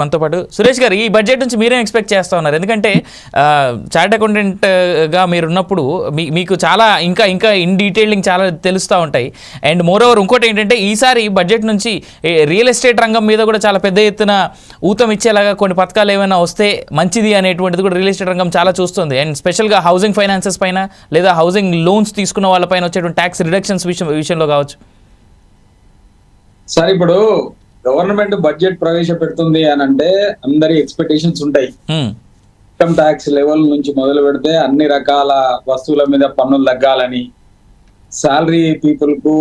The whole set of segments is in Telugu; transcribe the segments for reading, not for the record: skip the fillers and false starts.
మనతో పాటు సురేష్ గారు, ఈ బడ్జెట్ నుంచి మీరేం ఎక్స్పెక్ట్ చేస్తూ ఉన్నారు? ఎందుకంటే చార్ట్ అకౌంటెంట్గా మీరు ఉన్నప్పుడు మీకు చాలా ఇంకా ఇంకా ఇన్ డీటెయిలింగ్ చాలా తెలుస్తూ ఉంటాయి. అండ్ మోర్ ఓవర్ ఇంకోటి ఏంటంటే, ఈసారి బడ్జెట్ నుంచి రియల్ ఎస్టేట్ రంగం మీద కూడా చాలా పెద్ద ఎత్తున ఊతం ఇచ్చేలాగా కొన్ని పథకాలు ఏమైనా వస్తే మంచిది అనేటువంటిది కూడా రియల్ ఎస్టేట్ రంగం చాలా చూస్తుంది. అండ్ స్పెషల్గా హౌసింగ్ ఫైనాన్సెస్ పైన లేదా హౌసింగ్ లోన్స్ తీసుకున్న వాళ్ళపైన వచ్చేటువంటి ట్యాక్స్ రిడక్షన్స్ విషయంలో కావచ్చు. సార్, ఇప్పుడు గవర్నమెంట్ బడ్జెట్ ప్రవేశపెడుతుంది అని అంటే అందరి ఎక్స్పెక్టేషన్స్ ఉంటాయి. ఇన్కమ్ ట్యాక్స్ లెవెల్ నుంచి మొదలు పెడితే అన్ని రకాల వస్తువుల మీద పన్నులు తగ్గాలని, శాలరీ పీపుల్ కు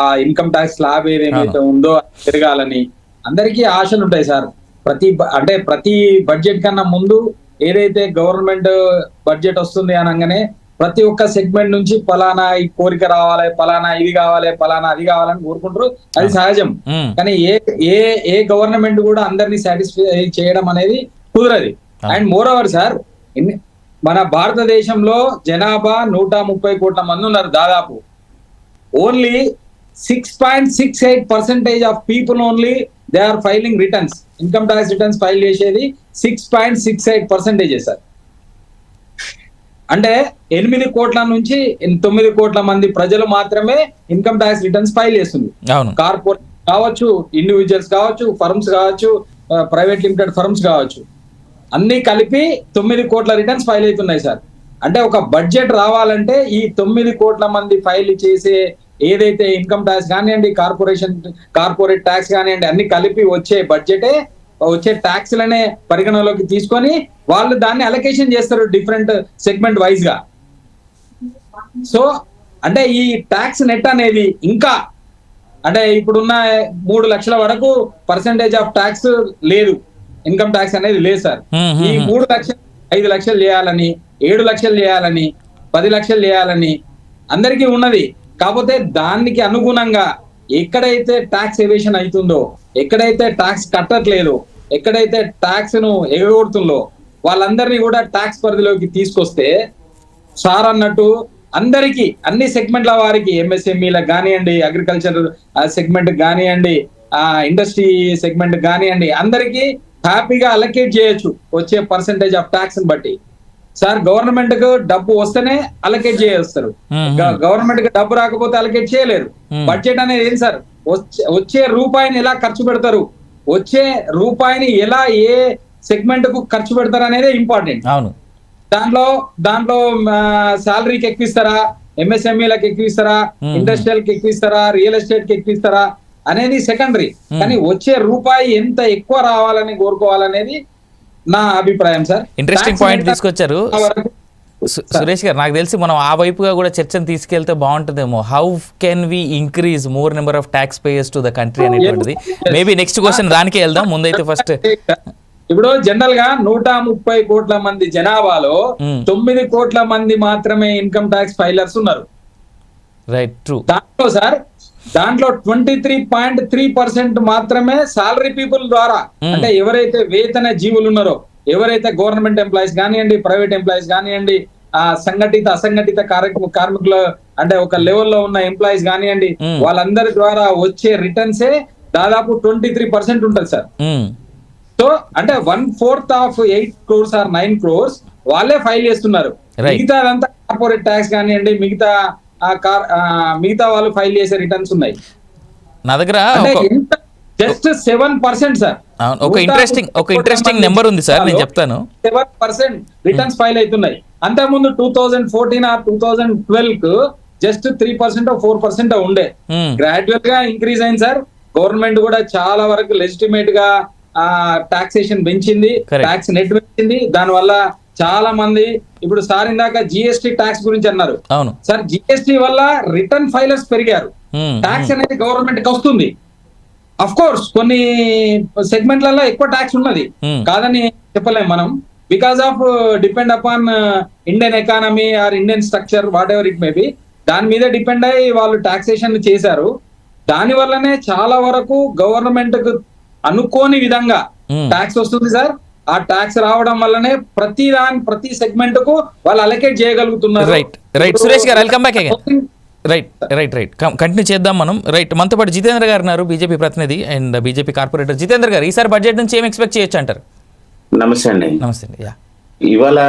ఆ ఇన్కమ్ ట్యాక్స్ స్లాబ్ ఏదైతే ఉందో పెరగాలని అందరికీ ఆశలు ఉంటాయి సార్. ప్రతి బడ్జెట్ కన్నా ముందు ఏదైతే గవర్నమెంట్ బడ్జెట్ వస్తుంది అనగానే ప్రతి ఒక్క సెగ్మెంట్ నుంచి పలానా ఈ కోరిక రావాలి, పలానా ఇది కావాలి, పలానా అది కావాలని కోరుకుంటారు. అది సహజం. కానీ ఏ గవర్నమెంట్ కూడా అందరినీ సాటిస్ఫై చేయడం అనేది కుదరది. అండ్ మోర్ ఓవర్ సార్, మన భారతదేశంలో జనాభా 130 కోట్ల మంది ఉన్నారు దాదాపు. Only 6.68% of people only they are filing returns. Income tax returns file చేసేది 6.68% సార్. అంటే 8 కోట్ల నుంచి 9 కోట్ల మంది ప్రజలు మాత్రమే ఇన్కమ్ ట్యాక్స్ రిటర్న్స్ ఫైల్ చేస్తుంది. కార్పొరేట్ కావచ్చు, ఇండివిజువల్స్ కావచ్చు, ఫర్మ్స్ కావచ్చు, ప్రైవేట్ లిమిటెడ్ ఫర్మ్స్ కావచ్చు, అన్ని కలిపి 9 కోట్ల రిటర్న్స్ ఫైల్ అవుతున్నాయి సార్. అంటే ఒక బడ్జెట్ రావాలంటే ఈ 9 కోట్ల మంది ఫైల్ చేసే ఏదైతే ఇన్కమ్ ట్యాక్స్ కానివ్వండి, కార్పొరేట్ ట్యాక్స్ కానివ్వండి, అన్ని కలిపి వచ్చే బడ్జెటే వచ్చే ట్యాక్స్లనే పరిగణలోకి తీసుకొని వాళ్ళు దాన్ని అలొకేషన్ చేస్తారు డిఫరెంట్ సెగ్మెంట్ వైజ్ గా. సో అంటే ఈ ట్యాక్స్ నెట్ అనేది ఇంకా అంటే ఇప్పుడున్న 3 లక్షల వరకు పర్సెంటేజ్ ఆఫ్ ట్యాక్స్ లేదు, ఇన్కమ్ ట్యాక్స్ అనేది లేదు సార్. ఈ 3 లక్షలు 5 లక్షలు చేయాలని, 7 లక్షలు చేయాలని, 10 లక్షలు చేయాలని అందరికీ ఉన్నది. కాకపోతే దానికి అనుగుణంగా ఎక్కడైతే ట్యాక్స్ ఎవేషన్ అవుతుందో, ఎక్కడైతే ట్యాక్స్ కట్టట్లేదు, ఎక్కడైతే ట్యాక్స్ ను ఎగగొడుతుందో వాళ్ళందరినీ కూడా ట్యాక్స్ పరిధిలోకి తీసుకొస్తే సార్ అన్నట్టు అందరికీ అన్ని సెగ్మెంట్ల వారికి, ఎంఎస్ఎంఈలకు కానివ్వండి, అగ్రికల్చర్ సెగ్మెంట్ కానివ్వండి, ఇండస్ట్రీ సెగ్మెంట్ కానివ్వండి, అందరికీ హ్యాపీగా అలొకేట్ చేయొచ్చు వచ్చే పర్సెంటేజ్ ఆఫ్ ట్యాక్స్ బట్టి. సార్, గవర్నమెంట్ కు డబ్బు వస్తేనే అలొకేట్ చేస్తారు, గవర్నమెంట్ కి డబ్బు రాకపోతే అలొకేట్ చేయలేరు. బడ్జెట్ అనేది ఏంటి సార్? వచ్చే రూపాయిని ఎలా ఖర్చు పెడతారు, వచ్చే రూపాయిని ఎలా ఏ సెగ్మెంట్ కు ఖర్చు పెడతారు అనేది ఇంపార్టెంట్. దాంట్లో శాలరీకి ఎక్కువిస్తారా, ఎంఎస్ఎంఈలకు ఎక్కువిస్తారా, ఇండస్ట్రియల్ కి ఎక్కువిస్తారా, రియల్ ఎస్టేట్ కి ఎక్కువిస్తారా అనేది సెకండరీ. కానీ వచ్చే రూపాయి ఎంత ఎక్కువ రావాలని కోరుకోవాలనేది నా అభిప్రాయం సార్. ఇంట్రెస్టింగ్ పాయింట్ తీసుకొచ్చారు సురేష్ గారు. నాకు తెలిసి మనం ఆ వైపుగా కూడా చర్చను తీసుకెళ్తే బాగుంటుందేమో. How can we increase more number of tax payers to the country అనేటువంటిది. మేబీ నెక్స్ట్ క్వశ్చన్ దానికే వెళ్దాం. ముందైతే ఫస్ట్ ఇప్పుడు జనరల్ గా 130 కోట్ల మంది జనాభాలో 9 కోట్ల మంది మాత్రమే ఇన్కమ్ ట్యాక్స్ ఫైలర్స్ ఉన్నారు. Right, true. దాంట్లో 23.3% మాత్రమే సాలరీ పీపుల్ ద్వారా, అంటే ఎవరైతే వేతన జీవులు ఉన్నారో, ఎవరైతే గవర్నమెంట్ ఎంప్లాయీస్ కానివ్వండి, ప్రైవేట్ ఎంప్లాయీస్ కానివ్వండి, సంఘటిత అసంఘటిత కార్మికులు అంటే ఒక లెవెల్లో ఉన్న ఎంప్లాయీస్ కానివ్వండి, వాళ్ళందరి ద్వారా వచ్చే రిటర్న్సే దాదాపు 23% ఉంటుంది సార్. సో అంటే 1/4 ఆఫ్ 8 crores ఆర్ 9 crores వాళ్ళే ఫైల్ చేస్తున్నారు. మిగతాదంతా కార్పొరేట్ ట్యాక్స్ కానివ్వండి, మిగతా వాళ్ళు ఫైల్ చేసే రిటర్న్స్ ఉన్నాయి. నా దగ్గర జస్ట్ 7% సార్. ఒక ఇంట్రెస్టింగ్ నెంబర్ ఉంది సార్, నేను చెప్తాను. 7% రిటర్న్స్ ఫైల్ అవుతున్నాయి. అంతకుముందు 2014 ఆర్ 2012 కు జస్ట్ 3% 4% ఉండే. గ్రాడ్యువల్ గా ఇంక్రీజ్ అయింది సార్. గవర్నమెంట్ కూడా చాలా వరకు లెజిటిమేట్ గా టాక్సేషన్ పెంచింది, ట్యాక్స్ నెట్ పెంచింది. దాని వల్ల చాలా మంది ఇప్పుడు సార్ ఇందాక జిఎస్టీ ట్యాక్స్ గురించి అన్నారు సార్. జిఎస్టీ వల్ల రిటర్న్ ఫైలర్స్ పెరిగారు. ట్యాక్స్ అనేది గవర్నమెంట్ కి వస్తుంది. అఫ్ కోర్స్ కొన్ని సెగ్మెంట్లలో ఎక్కువ ట్యాక్స్ ఉన్నది, కాదని చెప్పలేము మనం. Because of depend upon Indian economy are Indian structure, what ever it may be, దాని మీద డిపెండ్ అయ్యి వాళ్ళు టాక్సేషన్ చేశారు. దాని వల్లనే చాలా వరకు గవర్నమెంట్ కు అనుకోని విధంగా ట్యాక్స్ వస్తుంది సార్. ఆ ట్యాక్స్ రావడం వల్లనే ప్రతి సెగ్మెంట్ కు వాళ్ళు అలొకేట్ చేయగలుగుతున్నారు. రైట్ కంటిన్యూ చేద్దాం మనం. రైట్, మనతో పాటు జితేంద్ర గారు ఉన్నారు, బీజేపీ ప్రతినిధి అండ్ బీజేపీ కార్పొరేటర్. జితేంద్ర గారు, ఈసారి బడ్జెట్ నుంచి ఏం ఎక్స్పెక్ట్ చేయొచ్చు అంటారు? నమస్తే అండి. నమస్తే అండి. ఇవాళ